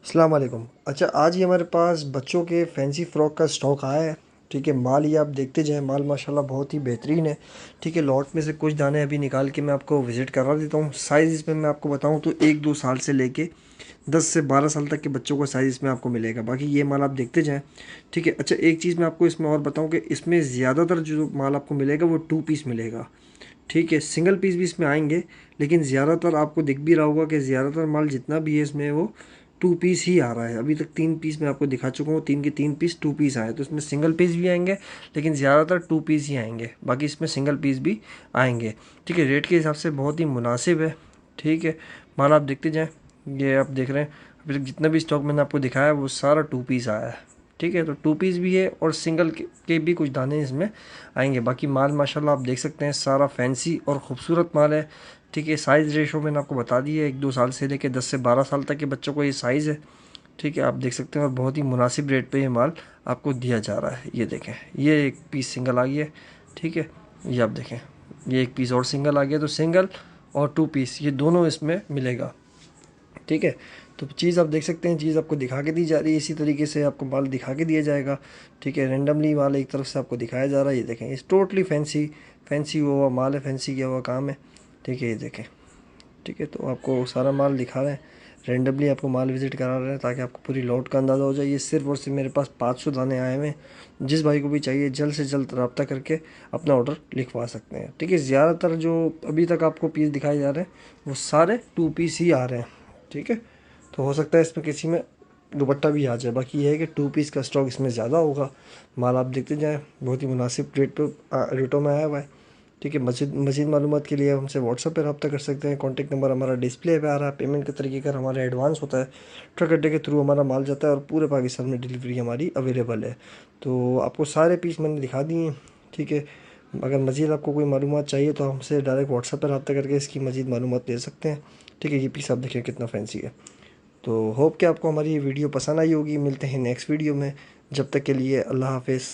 अस्सलाम वालेकुम। अच्छा, आज ही हमारे पास बच्चों के फैंसी फ़्रॉक का स्टॉक आया है। ठीक है, माल ये आप देखते जाएं, माल माशाल्लाह बहुत ही बेहतरीन है। ठीक है, लॉट में से कुछ दाने अभी निकाल के मैं आपको विज़िट करा देता हूँ। साइज़ इसमें मैं आपको बताऊँ तो 1-2 साल से लेके 10 से 12 साल तक के बच्चों का साइज़ इसमें आपको मिलेगा। बाकी ये माल आप देखते जाएं। ठीक है। अच्छा, एक चीज़ मैं आपको इसमें और बताऊँ कि इसमें ज़्यादातर जो माल आपको मिलेगा वो 2 पीस मिलेगा। ठीक है, सिंगल पीस भी इसमें आएंगे, लेकिन ज़्यादातर आपको दिख भी रहा होगा कि ज़्यादातर माल जितना भी है इसमें वो 2 पीस ही आ रहा है। अभी तक 3 पीस मैं आपको दिखा चुका हूँ, 3 के 3 पीस 2 पीस आए, तो इसमें सिंगल पीस भी आएंगे, लेकिन ज़्यादातर 2 पीस ही आएंगे। बाकी इसमें सिंगल पीस भी आएंगे। ठीक है, रेट के हिसाब से बहुत ही मुनासिब है। ठीक है, माल आप देखते जाएँ। ये आप देख रहे हैं, अभी तक जितना भी स्टॉक मैंने आपको दिखाया वो सारा 2 पीस आया है। ठीक है, तो 2 पीस भी है और सिंगल के भी कुछ दाने इसमें आएंगे। बाकी माल माशाल्लाह आप देख सकते हैं, सारा फैंसी और ख़ूबसूरत माल है। ठीक है, साइज़ रेशो मैंने आपको बता दिया है, 1-2 साल से लेकर 10 से 12 साल तक के बच्चों को ये साइज़ है। ठीक है, आप देख सकते हैं, और बहुत ही मुनासिब रेट पे ये माल आपको दिया जा रहा है। ये देखें, ये एक पीस सिंगल आ गया है। ठीक है, ये आप देखें, ये एक पीस और सिंगल आ गया, तो सिंगल और 2 पीस ये दोनों इसमें मिलेगा। ठीक है, तो चीज़ आप देख सकते हैं, चीज़ आपको दिखा के दी जा रही है, इसी तरीके से आपको माल दिखा के दिया जाएगा। ठीक है, रेंडमली माल एक तरफ से आपको दिखाया जा रहा है। ये देखें, इस टोटली फैंसी फैंसी हुआ माल है, फैंसी किया हुआ काम है। ठीक है, ये देखें। ठीक है, तो आपको सारा माल दिखा रहे हैं, रेंडमली आपको माल विज़िट करा रहे हैं ताकि आपको पूरी लॉट का अंदाज़ा हो जाए। ये सिर्फ और सिर्फ मेरे पास 500 दाने आए हुए हैं। जिस भाई को भी चाहिए जल्द से जल्द रब्ता करके अपना ऑर्डर लिखवा सकते हैं। ठीक है, ज़्यादातर जो अभी तक आपको पीस दिखाए जा रहे हैं वो सारे 2 पीस ही आ रहे हैं। ठीक है, तो हो सकता है इसमें किसी में दुपट्टा भी आ जाए। बाकी ये है कि 2 पीस का स्टॉक इसमें ज़्यादा होगा। माल आप देखते जाएँ, बहुत ही मुनासिब रेटों में आया हुआ है। ठीक है, मज़ीद मालूमात के लिए हमसे व्हाट्सएप पर रब्ता कर सकते हैं। कॉन्टैक्ट नंबर हमारा डिस्प्ले पे आ रहा है। पेमेंट का तरीक़ेकार हमारा एडवांस होता है, ट्रक अड्डे के थ्रू हमारा माल जाता है और पूरे पाकिस्तान में डिलीवरी हमारी अवेलेबल है। तो आपको सारे पीस मैंने दिखा दिए हैं। ठीक है, अगर मज़ीद आपको कोई मालूमात चाहिए तो हमसे डायरेक्ट व्हाट्सएप पर रब्ता करके इसकी मज़ीद मालूमात ले सकते हैं। ठीक है, ये पीस आप देखिए कितना फैंसी है। तो होप कि आपको हमारी ये वीडियो पसंद आई होगी। मिलते हैं नेक्स्ट वीडियो में, जब तक के लिए अल्लाह हाफिज़।